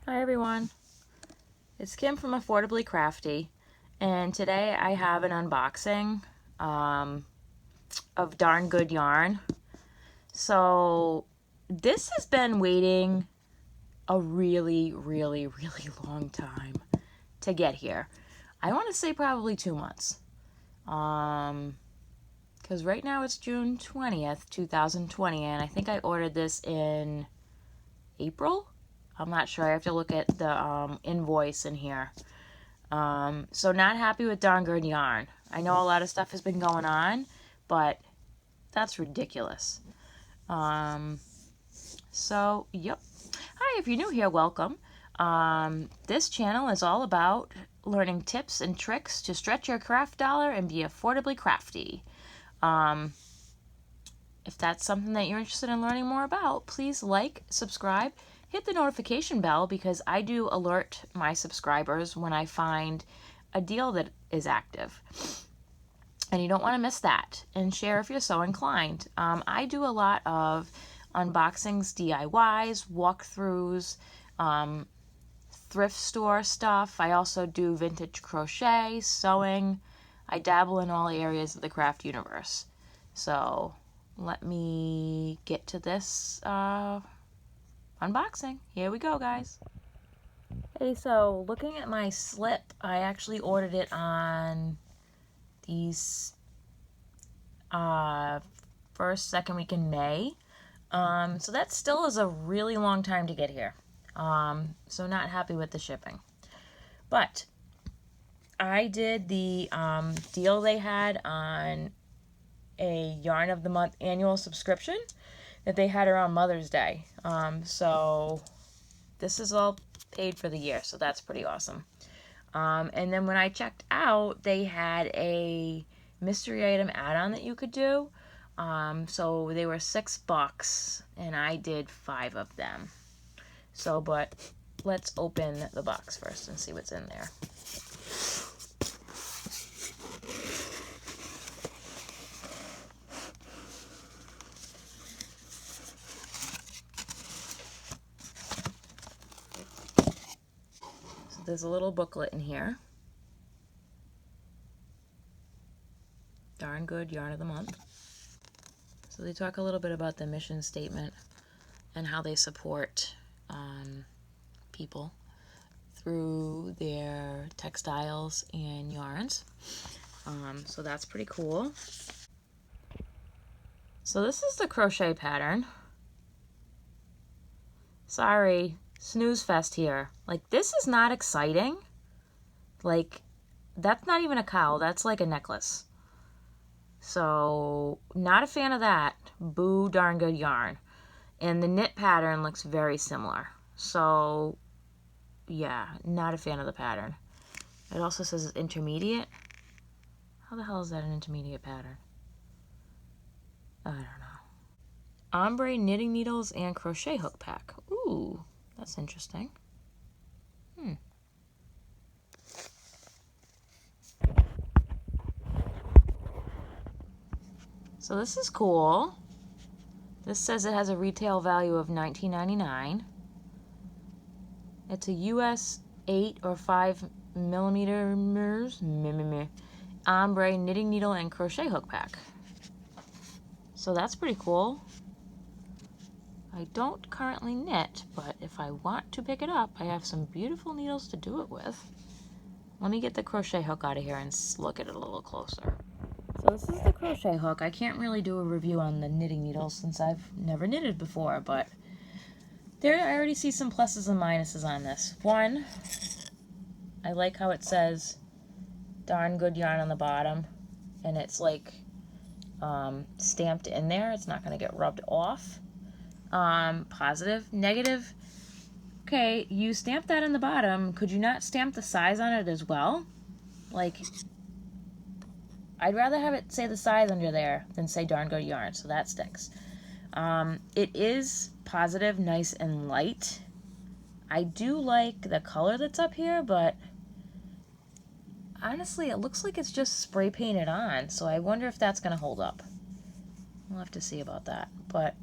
Hi everyone, it's Kim from Affordably Crafty, and today I have an unboxing of Darn Good Yarn. So this has been waiting a really long time to get here. I want to say probably 2 months, because right now it's June 20th, 2020, and I think I ordered this in April. I'm not sure. I have to look at the invoice in here. So not happy with Darn Good Yarn. I know a lot of stuff has been going on, but that's ridiculous. Yep. Hi, if you're new here, welcome. This channel is all about learning tips and tricks to stretch your craft dollar and be affordably crafty. If that's something that you're interested in learning more about, please like, subscribe, hit the notification bell because I do alert my subscribers when I find a deal that is active. And you don't want to miss that. And share if you're so inclined. I do a lot of unboxings, DIYs, walkthroughs, thrift store stuff. I also do vintage crochet, sewing. I dabble in all areas of the craft universe. So let me get to this unboxing. Here we go, guys. Hey, so looking at my slip, I actually ordered it on these first, second week in May. So that still is a really long time to get here. So not happy with the shipping. But I did the deal they had on a Yarn of the Month annual subscription that they had around Mother's Day. So this is all paid for the year, so that's pretty awesome. And then when I checked out, they had a mystery item add-on that you could do. So they were $6, and I did 5 of them. So, but let's open the box first and see what's in there. So there's a little booklet in here. Darn Good Yarn of the Month. So they talk a little bit about the mission statement and how they support people through their textiles and yarns. So that's pretty cool. So this is the crochet pattern. Sorry, snooze fest here. Like, this is not exciting. Like, that's not even a cowl, that's like a necklace. So, not a fan of that. Boo Darn Good Yarn. And the knit pattern looks very similar. So, yeah, not a fan of the pattern. It also says it's intermediate. How the hell is that an intermediate pattern? I don't know. Ombre knitting needles and crochet hook pack. Ooh, that's interesting. So this is cool. This says it has a retail value of $19.99. It's a US 8 or 5 millimeters ombre knitting needle and crochet hook pack. So that's pretty cool. I don't currently knit, but if I want to pick it up, I have some beautiful needles to do it with. Let me get the crochet hook out of here and look at it a little closer. So this is the crochet hook. I can't really do a review on the knitting needles since I've never knitted before, but there I already see some pluses and minuses on this. One, I like how it says Darn Good Yarn on the bottom, and it's like stamped in there. It's not going to get rubbed off. Positive. Negative, okay, you stamped that in the bottom. Could you not stamp the size on it as well? Like, I'd rather have it say the size under there than say Darn Good Yarn, so that sticks. It is positive, nice, and light. I do like the color that's up here, but honestly, it looks like it's just spray painted on, so I wonder if that's going to hold up. We'll have to see about that. But,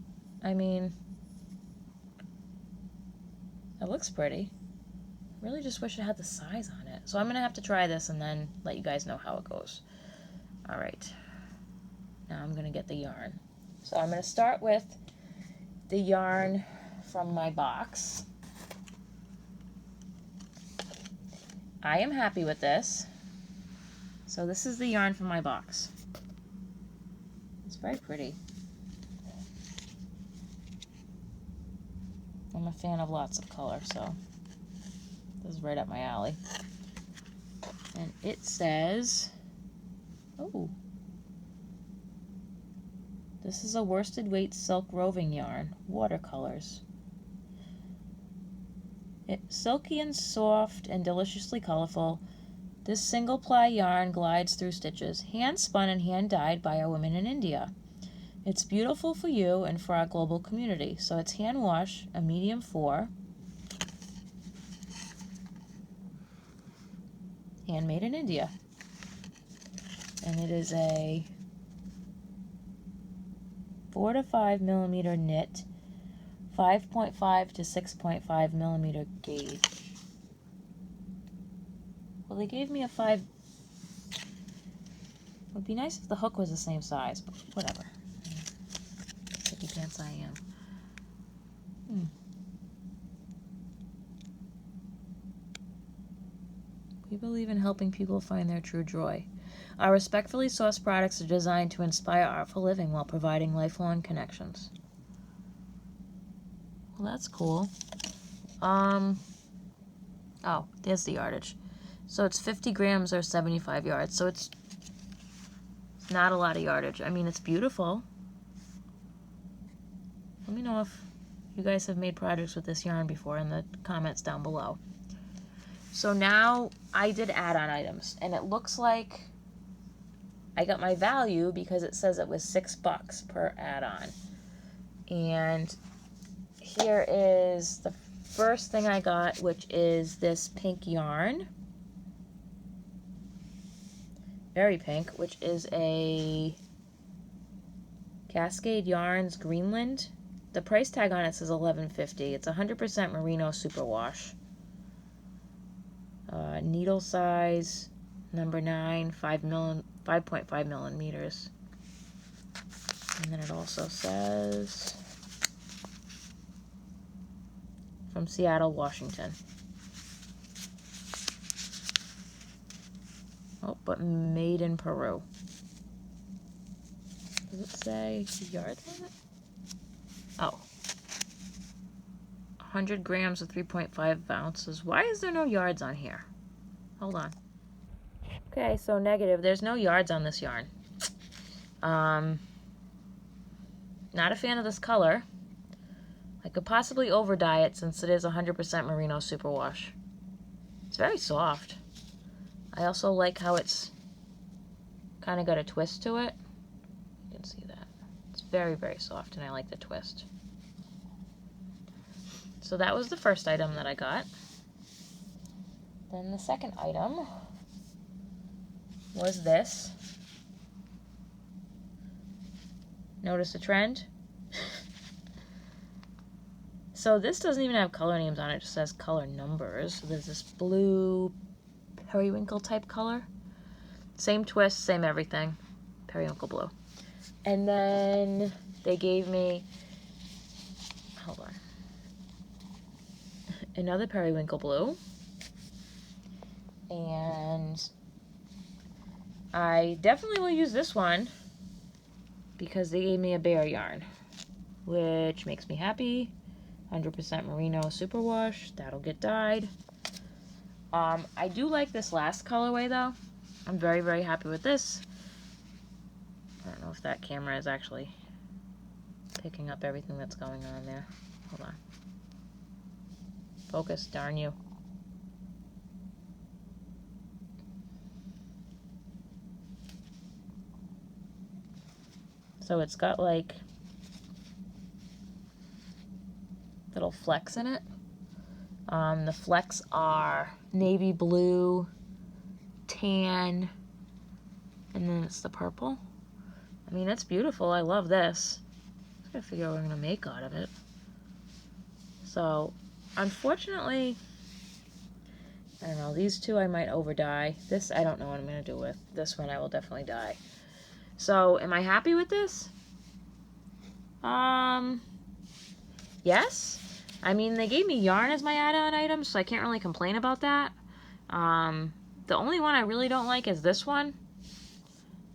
I mean, it looks pretty. Really just wish it had the size on it. So I'm going to have to try this and then let you guys know how it goes. All right. Now I'm going to get the yarn. So I'm going to start with the yarn from my box. I am happy with this. So this is the yarn from my box. It's very pretty. I'm a fan of lots of color, so this is right up my alley. And it says, oh, this is a worsted weight silk roving yarn, watercolors. It's silky and soft and deliciously colorful. This single ply yarn glides through stitches, hand spun and hand dyed by a woman in India. It's beautiful for you and for our global community. So it's hand wash, a medium 4. Handmade in India. And it is a 4 to 5 millimeter knit, 5.5 to 6.5 millimeter gauge. Well, they gave me a 5. It would be nice if the hook was the same size, but whatever. Sticky pants I am. We believe in helping people find their true joy. Our respectfully sourced products are designed to inspire artful living while providing lifelong connections. Well, that's cool. Oh, there's the yardage. So it's 50 grams or 75 yards. So it's not a lot of yardage. I mean, it's beautiful. Let me know if you guys have made projects with this yarn before in the comments down below. So now I did add-on items, and it looks like I got my value because it says it was $6 per add-on. And here is the first thing I got, which is this pink yarn. Very pink, which is a Cascade Yarns Greenland. The price tag on it says $11.50. It's 100% merino superwash. Needle size, number 9, 5.5 millimeters. And then it also says from Seattle, Washington. Oh, but made in Peru. Does it say yards on it? Oh. 100 grams of 3.5 ounces. Why is there no yards on here? Hold on. Okay, so negative. There's no yards on this yarn. Not a fan of this color. I could possibly over dye it since it is 100% merino superwash. It's very soft. I also like how it's kind of got a twist to it. You can see that. It's very, very soft, and I like the twist. So that was the first item that I got. Then the second item was this. Notice a trend? So this doesn't even have color names on it, it just says color numbers. So there's this blue periwinkle type color. Same twist, same everything. Periwinkle blue. And then they gave me, hold on, another periwinkle blue. And I definitely will use this one because they gave me a bear yarn, which makes me happy. 100% merino superwash. That'll get dyed. I do like this last colorway though. I'm very, very happy with this. I don't know if that camera is actually picking up everything that's going on there. Hold on. Focus, darn you. So it's got like little flecks in it. The flecks are navy blue, tan, and then it's the purple. I mean, it's beautiful. I love this. Just gotta figure out what I'm gonna make out of it. So, unfortunately, I don't know. These two I might over dye. This I don't know what I'm going to do with. This one I will definitely dye. So, am I happy with this? Yes. I mean, they gave me yarn as my add-on item, so I can't really complain about that. The only one I really don't like is this one,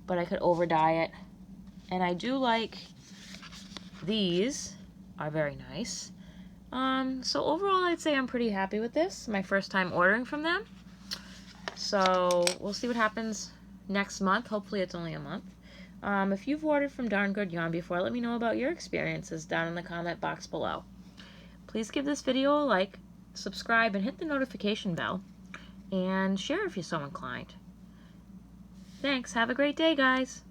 but I could over dye it. And I do like these, are very nice. So overall, I'd say I'm pretty happy with this. My first time ordering from them. So we'll see what happens next month. Hopefully it's only a month. If you've ordered from Darn Good Yarn before, let me know about your experiences down in the comment box below. Please give this video a like, subscribe, and hit the notification bell. And share if you're so inclined. Thanks. Have a great day, guys.